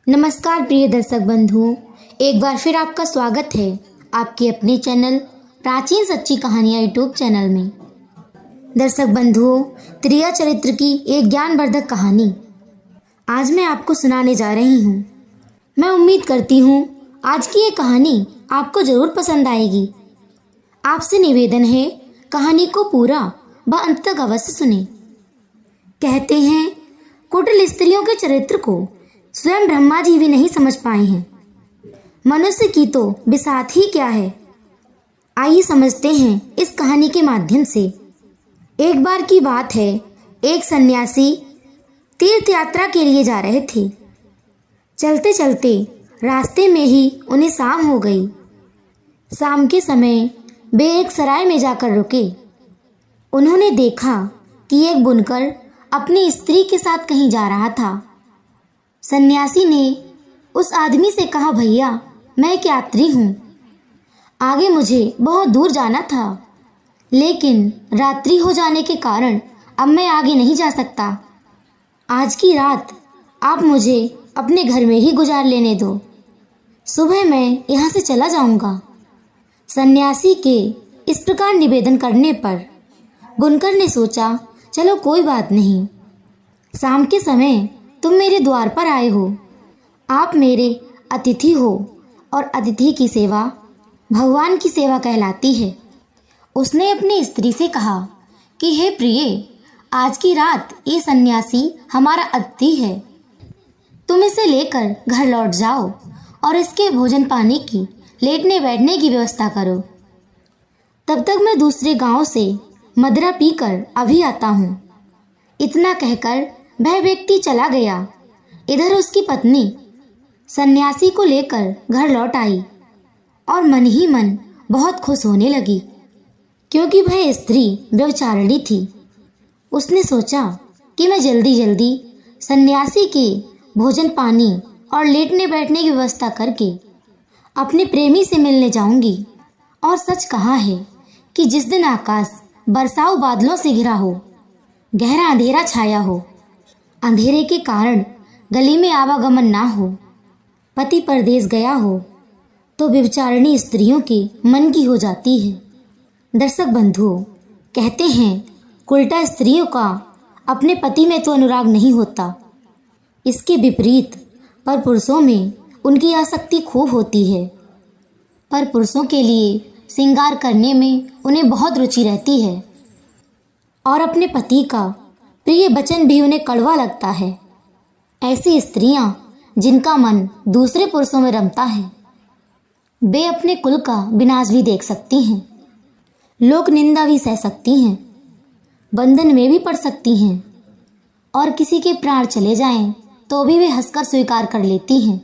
नमस्कार प्रिय दर्शक बंधुओं, एक बार फिर आपका स्वागत है आपके अपने चैनल प्राचीन सच्ची कहानियाँ यूट्यूब चैनल में। दर्शक बंधुओं, त्रिया चरित्र की एक ज्ञानवर्धक कहानी आज मैं आपको सुनाने जा रही हूँ। मैं उम्मीद करती हूँ आज की ये कहानी आपको जरूर पसंद आएगी। आपसे निवेदन है, कहानी को पूरा व अंत तक अवश्य सुने। कहते हैं, कुटिल स्त्रियों के चरित्र को स्वयं ब्रह्मा जी भी नहीं समझ पाए हैं। मनुष्य की तो बिसात ही क्या है। आइए समझते हैं इस कहानी के माध्यम से। एक बार की बात है, एक सन्यासी तीर्थ यात्रा के लिए जा रहे थे। चलते चलते रास्ते में ही उन्हें शाम हो गई। शाम के समय वे एक सराय में जाकर रुके। उन्होंने देखा कि एक बुनकर अपनी स्त्री के साथ कहीं जा रहा था। सन्यासी ने उस आदमी से कहा, भैया मैं एक यात्री हूँ, आगे मुझे बहुत दूर जाना था, लेकिन रात्रि हो जाने के कारण अब मैं आगे नहीं जा सकता। आज की रात आप मुझे अपने घर में ही गुजार लेने दो, सुबह मैं यहाँ से चला जाऊँगा। सन्यासी के इस प्रकार निवेदन करने पर बुनकर ने सोचा, चलो कोई बात नहीं, शाम के समय तुम मेरे द्वार पर आए हो, आप मेरे अतिथि हो और अतिथि की सेवा भगवान की सेवा कहलाती है। उसने अपनी स्त्री से कहा कि हे प्रिय, आज की रात ये सन्यासी हमारा अतिथि है, तुम इसे लेकर घर लौट जाओ और इसके भोजन पानी की, लेटने बैठने की व्यवस्था करो। तब तक मैं दूसरे गांव से मदिरा पीकर अभी आता हूँ। इतना कहकर वह व्यक्ति चला गया। इधर उसकी पत्नी सन्यासी को लेकर घर लौट आई और मन ही मन बहुत खुश होने लगी, क्योंकि वह स्त्री व्यभिचारिणी थी। उसने सोचा कि मैं जल्दी जल्दी सन्यासी के भोजन पानी और लेटने बैठने की व्यवस्था करके अपने प्रेमी से मिलने जाऊंगी। और सच कहा है कि जिस दिन आकाश बरसाऊ बादलों से घिरा हो, गहरा अंधेरा छाया हो, अंधेरे के कारण गली में आवागमन ना हो, पति परदेश गया हो, तो व्यभिचारिणी स्त्रियों के मन की हो जाती है। दर्शक बंधुओं, कहते हैं, उल्टा स्त्रियों का अपने पति में तो अनुराग नहीं होता, इसके विपरीत पर पुरुषों में उनकी आसक्ति खूब होती है। पर पुरुषों के लिए श्रृंगार करने में उन्हें बहुत रुचि रहती है और अपने पति का प्रिय वचन भी उन्हें कड़वा लगता है। ऐसी स्त्रियां जिनका मन दूसरे पुरुषों में रमता है, वे अपने कुल का विनाश भी देख सकती हैं, लोक निंदा भी सह सकती हैं, बंधन में भी पड़ सकती हैं और किसी के प्राण चले जाएं तो भी वे हंसकर स्वीकार कर लेती हैं।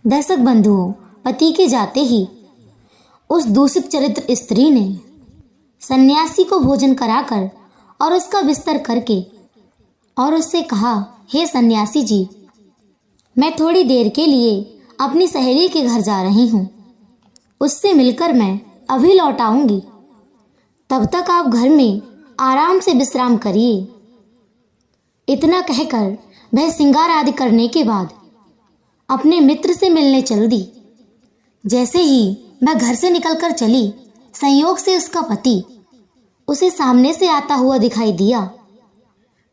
दर्शक बंधुओं, पति के जाते ही उस दूषित चरित्र स्त्री ने सन्यासी को भोजन कराकर और उसका बिस्तर करके और उससे कहा, हे सन्यासी जी, मैं थोड़ी देर के लिए अपनी सहेली के घर जा रही हूँ, उससे मिलकर मैं अभी लौट आऊंगी, तब तक आप घर में आराम से विश्राम करिए। इतना कहकर वह श्रृंगार आदि करने के बाद अपने मित्र से मिलने चल दी। जैसे ही वह घर से निकलकर चली, संयोग से उसका पति उसे सामने से आता हुआ दिखाई दिया।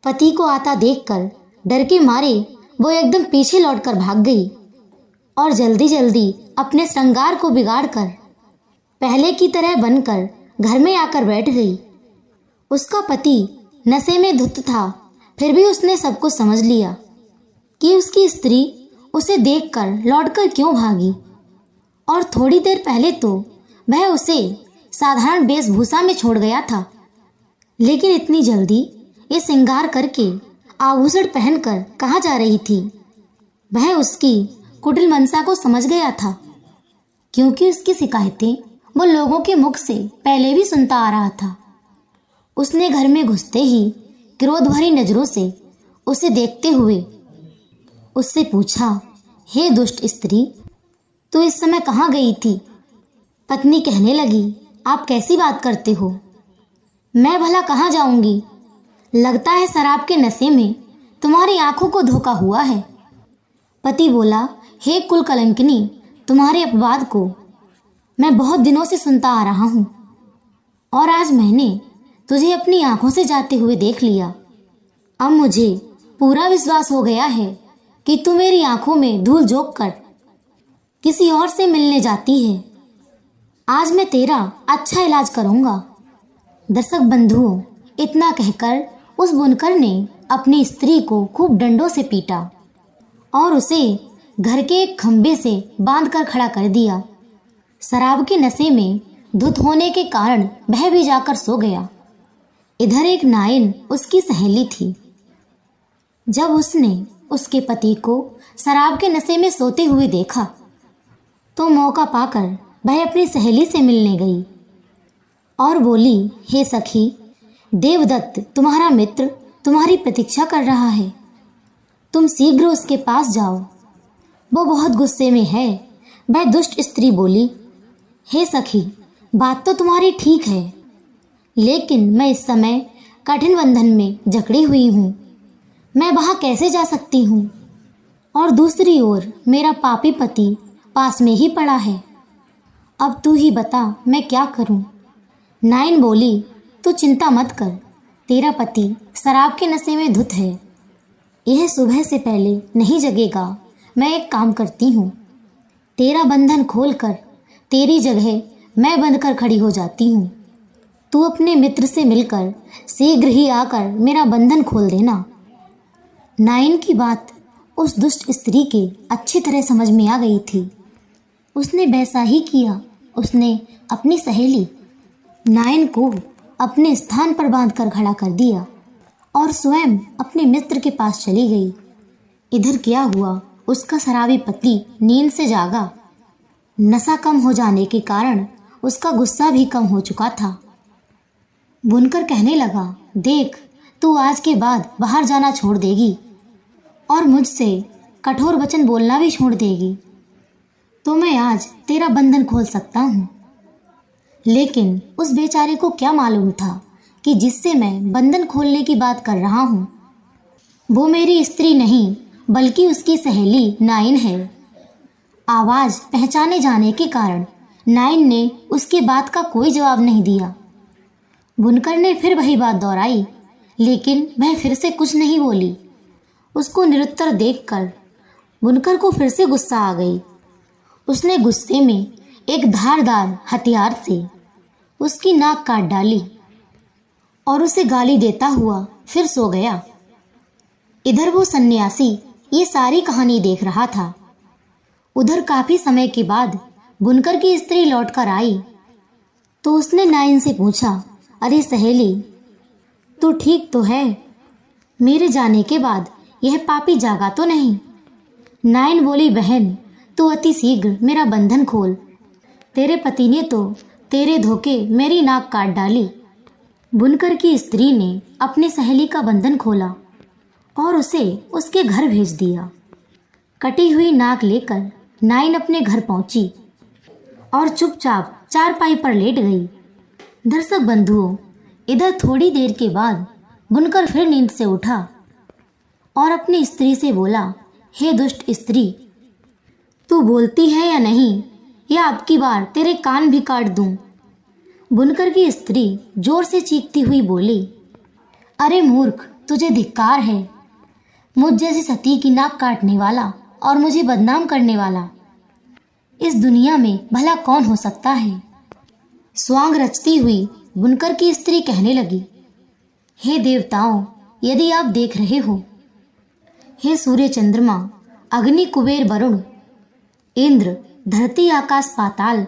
पति को आता देखकर डर के मारे वो एकदम पीछे लौटकर भाग गई और जल्दी जल्दी अपने श्रृंगार को बिगाड़कर पहले की तरह बनकर घर में आकर बैठ गई। उसका पति नशे में धुत था, फिर भी उसने सब कुछ समझ लिया कि उसकी स्त्री उसे देखकर लौटकर क्यों भागी, और थोड़ी देर पहले तो वह उसे साधारण वेशभूषा में छोड़ गया था, लेकिन इतनी जल्दी ये श्रृंगार करके आभूषण पहनकर कहाँ जा रही थी। वह उसकी कुटिल मनसा को समझ गया था, क्योंकि उसकी शिकायतें वो लोगों के मुख से पहले भी सुनता आ रहा था। उसने घर में घुसते ही क्रोध भरी नजरों से उसे देखते हुए उससे पूछा, हे दुष्ट स्त्री, तू इस समय कहाँ गई थी? पत्नी कहने लगी, आप कैसी बात करते हो, मैं भला कहाँ जाऊंगी, लगता है शराब के नशे में तुम्हारी आंखों को धोखा हुआ है। पति बोला, हे कुल कलंकिनी, तुम्हारे अपवाद को मैं बहुत दिनों से सुनता आ रहा हूँ और आज मैंने तुझे अपनी आंखों से जाते हुए देख लिया। अब मुझे पूरा विश्वास हो गया है कि तू मेरी आंखों में धूल झोंक कर किसी और से मिलने जाती है। आज मैं तेरा अच्छा इलाज करूँगा। दर्शक बंधुओं, इतना कहकर उस बुनकर ने अपनी स्त्री को खूब डंडों से पीटा और उसे घर के एक खंभे से बांधकर खड़ा कर दिया। शराब के नशे में धुत होने के कारण वह भी जाकर सो गया। इधर एक नायन उसकी सहेली थी। जब उसने उसके पति को शराब के नशे में सोते हुए देखा तो मौका पाकर वह अपनी सहेली से मिलने गई और बोली, हे सखी, देवदत्त तुम्हारा मित्र तुम्हारी प्रतीक्षा कर रहा है, तुम शीघ्र उसके पास जाओ। वो बहुत गुस्से में है। वह दुष्ट स्त्री बोली, हे सखी, बात तो तुम्हारी ठीक है, लेकिन मैं इस समय कठिन बंधन में जकड़ी हुई हूँ। मैं वहाँ कैसे जा सकती हूँ? और दूसरी ओर मेरा पापी पति पास में ही पड़ा है। अब तू ही बता मैं क्या करूँ? नायन बोली, तू चिंता मत कर, तेरा पति शराब के नशे में धुत है। यह सुबह से पहले नहीं जगेगा। मैं एक काम करती हूँ, तेरा बंधन खोलकर तेरी जगह मैं बंध कर खड़ी हो जाती हूँ। तू अपने मित्र से मिलकर शीघ्र ही आकर मेरा बंधन खोल देना। नायन की बात उस दुष्ट स्त्री के अच्छी तरह समझ में आ गई थी। उसने वैसा ही किया। उसने अपनी सहेली नायन को अपने स्थान पर बांधकर खड़ा कर दिया और स्वयं अपने मित्र के पास चली गई। इधर क्या हुआ, उसका शराबी पति नींद से जागा। नशा कम हो जाने के कारण उसका गुस्सा भी कम हो चुका था। बुनकर कहने लगा, देख, तू आज के बाद बाहर जाना छोड़ देगी और मुझसे कठोर वचन बोलना भी छोड़ देगी तो मैं आज तेरा बंधन खोल सकता हूँ। लेकिन उस बेचारे को क्या मालूम था कि जिससे मैं बंधन खोलने की बात कर रहा हूँ वो मेरी स्त्री नहीं बल्कि उसकी सहेली नायन है। आवाज़ पहचाने जाने के कारण नायन ने उसकी बात का कोई जवाब नहीं दिया। बुनकर ने फिर वही बात दोहराई, लेकिन वह फिर से कुछ नहीं बोली। उसको निरुत्तर देखकर बुनकर को फिर से गुस्सा आ गई। उसने गुस्से में एक धारदार हथियार से उसकी नाक काट डाली और उसे गाली देता हुआ फिर सो गया। इधर वो सन्यासी ये सारी कहानी देख रहा था। उधर काफी समय के बाद बुनकर की स्त्री लौटकर आई तो उसने नायन से पूछा, अरे सहेली, तू ठीक तो है? मेरे जाने के बाद यह पापी जागा तो नहीं? नायन बोली, बहन, तू अति शीघ्र मेरा बंधन खोल। तेरे पति ने तो तेरे धोखे मेरी नाक काट डाली। बुनकर की स्त्री ने अपनी सहेली का बंधन खोला और उसे उसके घर भेज दिया। कटी हुई नाक लेकर नायन अपने घर पहुंची और चुपचाप चारपाई पर लेट गई। दर्शक बंधुओं, इधर थोड़ी देर के बाद बुनकर फिर नींद से उठा और अपनी स्त्री से बोला, हे दुष्ट स्त्री, तू बोलती है या नहीं, या अब की बार तेरे कान भी काट दूं। बुनकर की स्त्री जोर से चीखती हुई बोली, अरे मूर्ख, तुझे धिक्कार है, मुझ जैसी सती की नाक काटने वाला और मुझे बदनाम करने वाला इस दुनिया में भला कौन हो सकता है। स्वांग रचती हुई बुनकर की स्त्री कहने लगी, हे देवताओं, यदि आप देख रहे हो, हे सूर्य चंद्रमा, अग्नि कुबेर वरुण, इंद्र, धरती आकाश पाताल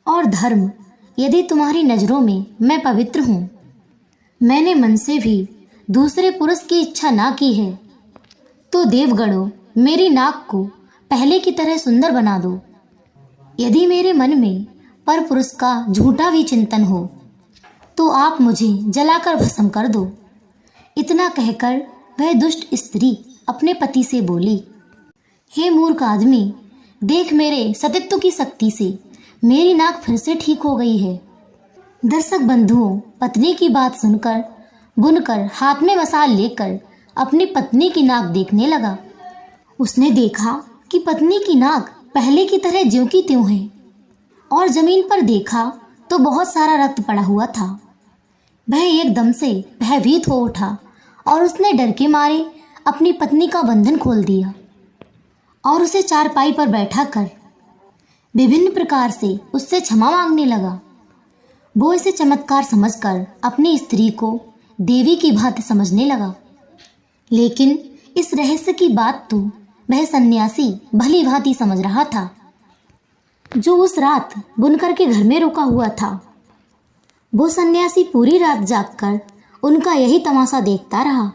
और धर्म, यदि तुम्हारी नजरों में मैं पवित्र हूँ, मैंने मन से भी दूसरे पुरुष की इच्छा ना की है, तो देवगणों मेरी नाक को पहले की तरह सुंदर बना दो। यदि मेरे मन में पर पुरुष का झूठा भी चिंतन हो तो आप मुझे जलाकर भस्म कर दो। इतना कहकर वह दुष्ट स्त्री अपने पति से बोली, हे मूर्ख आदमी, देख, मेरे सतीत्व की शक्ति से मेरी नाक फिर से ठीक हो गई है। दर्शक बंधुओं, पत्नी की बात सुनकर बुनकर हाथ में मसाल लेकर अपनी पत्नी की नाक देखने लगा। उसने देखा कि पत्नी की नाक पहले की तरह ज्यों की त्यों है और जमीन पर देखा तो बहुत सारा रक्त पड़ा हुआ था। वह एकदम से भयभीत हो उठा और उसने डर के मारे अपनी पत्नी का बंधन खोल दिया और उसे चारपाई पर बैठा कर विभिन्न प्रकार से उससे क्षमा मांगने लगा। वो इसे चमत्कार समझकर अपनी स्त्री को देवी की भांति समझने लगा, लेकिन इस रहस्य की बात तो वह सन्यासी भली भांति समझ रहा था, जो उस रात बुनकर के घर में रुका हुआ था। वो सन्यासी पूरी रात जागकर उनका यही तमाशा देखता रहा।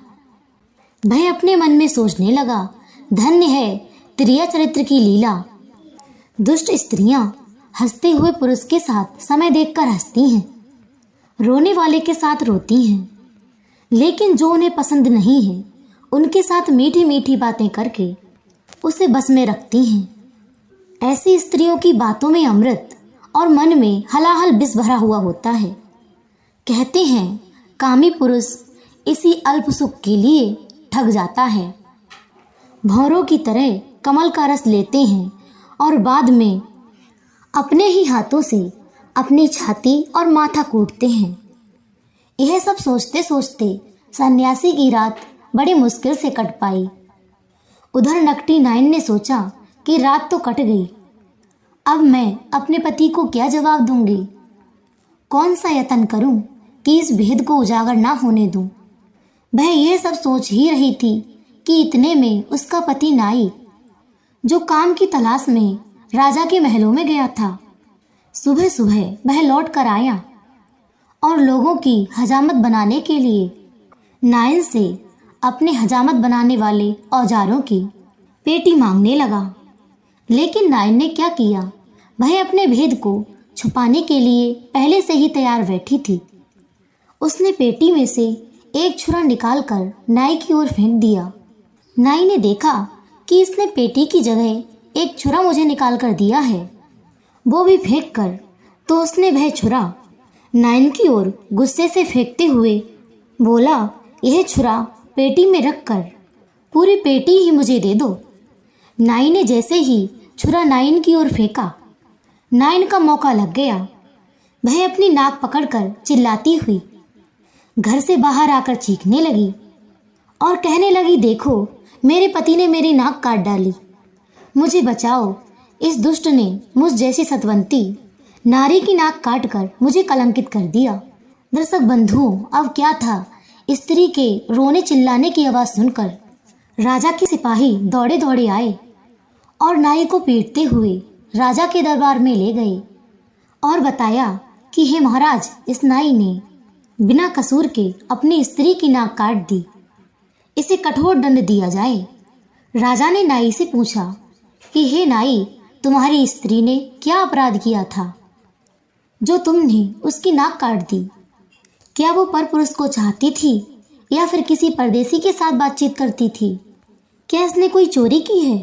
वह अपने मन में सोचने लगा, धन्य है त्रिया चरित्र की लीला। दुष्ट स्त्रियां हंसते हुए पुरुष के साथ समय देखकर हंसती हैं, रोने वाले के साथ रोती हैं, लेकिन जो उन्हें पसंद नहीं है उनके साथ मीठी मीठी बातें करके उसे बस में रखती हैं। ऐसी स्त्रियों की बातों में अमृत और मन में हलाहल विष भरा हुआ होता है। कहते हैं कामी पुरुष इसी अल्प सुख के लिए ठग जाता है। भौरों की तरह कमल का रस लेते हैं और बाद में अपने ही हाथों से अपनी छाती और माथा कूटते हैं। यह सब सोचते सोचते सन्यासी की रात बड़ी मुश्किल से कट पाई। उधर नकटी नाइन ने सोचा कि रात तो कट गई, अब मैं अपने पति को क्या जवाब दूंगी? कौन सा यत्न करूं कि इस भेद को उजागर ना होने दूं? वह यह सब सोच ही रही थी कि इतने में उसका पति नाई, जो काम की तलाश में राजा के महलों में गया था, सुबह सुबह वह लौट कर आया और लोगों की हजामत बनाने के लिए नाइन से अपने हजामत बनाने वाले औजारों की पेटी मांगने लगा। लेकिन नाइन ने क्या किया, वह अपने भेद को छुपाने के लिए पहले से ही तैयार बैठी थी। उसने पेटी में से एक छुरा निकालकर नाई की ओर फेंक दिया। नाई ने देखा कि इसने पेटी की जगह एक छुरा मुझे निकाल कर दिया है, वो भी फेंक कर। तो उसने वह छुरा नाइन की ओर गुस्से से फेंकते हुए बोला, यह छुरा पेटी में रखकर पूरी पेटी ही मुझे दे दो। नाई ने जैसे ही छुरा नाइन की ओर फेंका, नाइन का मौका लग गया। वह अपनी नाक पकड़कर चिल्लाती हुई घर से बाहर आकर चीखने लगी और कहने लगी, देखो मेरे पति ने मेरी नाक काट डाली, मुझे बचाओ। इस दुष्ट ने मुझ जैसी सतवंती नारी की नाक काटकर मुझे कलंकित कर दिया। दर्शक बंधुओं, अब क्या था, स्त्री के रोने चिल्लाने की आवाज़ सुनकर राजा के सिपाही दौड़े दौड़े आए और नाई को पीटते हुए राजा के दरबार में ले गए और बताया कि हे महाराज, इस नाई ने बिना कसूर के अपनी स्त्री की नाक काट दी, इसे कठोर दंड दिया जाए। राजा ने नाई से पूछा कि हे नाई, तुम्हारी स्त्री ने क्या अपराध किया था जो तुमने उसकी नाक काट दी? क्या वो परपुरुष को चाहती थी या फिर किसी परदेसी के साथ बातचीत करती थी? क्या इसने कोई चोरी की है?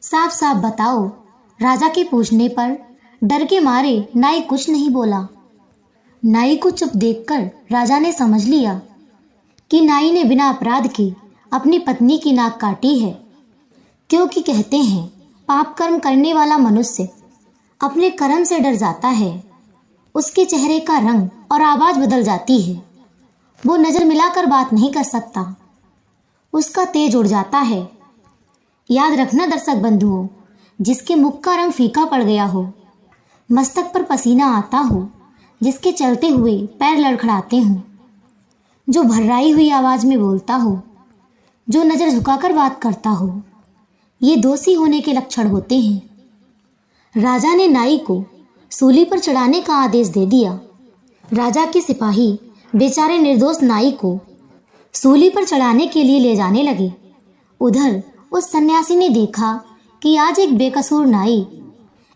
साफ साफ बताओ। राजा के पूछने पर डर के मारे नाई कुछ नहीं बोला। नाई को चुप देखकर राजा ने समझ लिया कि नाई ने बिना अपराध के अपनी पत्नी की नाक काटी है, क्योंकि कहते हैं पाप कर्म करने वाला मनुष्य अपने कर्म से डर जाता है। उसके चेहरे का रंग और आवाज़ बदल जाती है। वो नज़र मिलाकर बात नहीं कर सकता, उसका तेज उड़ जाता है। याद रखना दर्शक बंधुओं, जिसके मुख का रंग फीका पड़ गया हो, मस्तक पर पसीना आता हो, जिसके चलते हुए पैर लड़खड़ाते हों, जो भर्राई हुई आवाज़ में बोलता हो, जो नज़र झुकाकर बात करता हो, ये दोषी होने के लक्षण होते हैं। राजा ने नाई को सूली पर चढ़ाने का आदेश दे दिया। राजा के सिपाही बेचारे निर्दोष नाई को सूली पर चढ़ाने के लिए ले जाने लगे। उधर उस सन्यासी ने देखा कि आज एक बेकसूर नाई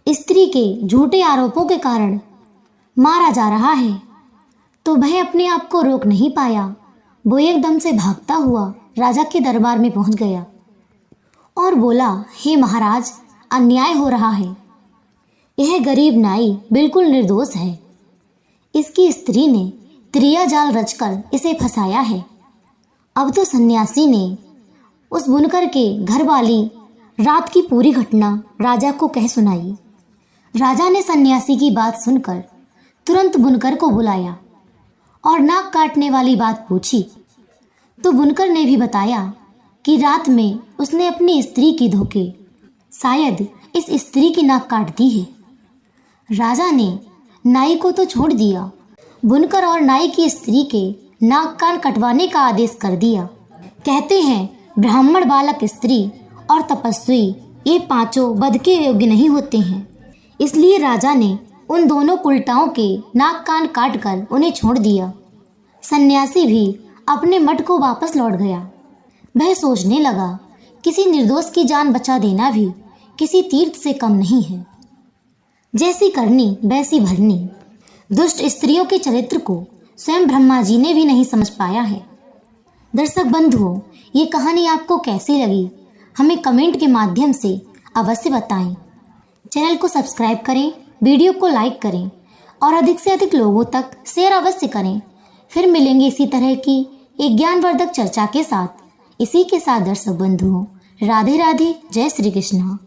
स्त्री के झूठे आरोपों के कारण मारा जा रहा है, तो वह अपने आप को रोक नहीं पाया। वो एकदम से भागता हुआ राजा के दरबार में पहुंच गया और बोला, हे महाराज, अन्याय हो रहा है। यह गरीब नाई बिल्कुल निर्दोष है। इसकी स्त्री ने त्रिया जाल रचकर इसे फंसाया है। अब तो सन्यासी ने उस बुनकर के घर वाली रात की पूरी घटना राजा को कह सुनाई। राजा ने सन्यासी की बात सुनकर तुरंत बुनकर को बुलाया और नाक काटने वाली बात पूछी तो बुनकर ने भी बताया कि रात में उसने अपनी स्त्री की धोखे शायद इस स्त्री की नाक काट दी है। राजा ने नाई को तो छोड़ दिया, बुनकर और नाई की स्त्री के नाक कान कटवाने का आदेश कर दिया। कहते हैं ब्राह्मण, बालक, स्त्री और तपस्वी ये पांचों वध के योग्य नहीं होते हैं। इसलिए राजा ने उन दोनों कुलटाओं के नाक कान काट कर उन्हें छोड़ दिया। सन्यासी भी अपने मठ को वापस लौट गया। वह सोचने लगा, किसी निर्दोष की जान बचा देना भी किसी तीर्थ से कम नहीं है। जैसी करनी वैसी भरनी। दुष्ट स्त्रियों के चरित्र को स्वयं ब्रह्मा जी ने भी नहीं समझ पाया है। दर्शक बंधुओं, ये कहानी आपको कैसी लगी हमें कमेंट के माध्यम से अवश्य बताएं। चैनल को सब्सक्राइब करें, वीडियो को लाइक करें और अधिक से अधिक लोगों तक शेयर अवश्य करें। फिर मिलेंगे इसी तरह की एक ज्ञानवर्धक चर्चा के साथ। इसी के साथ दर्शक बंधुओं, राधे राधे, जय श्री कृष्ण।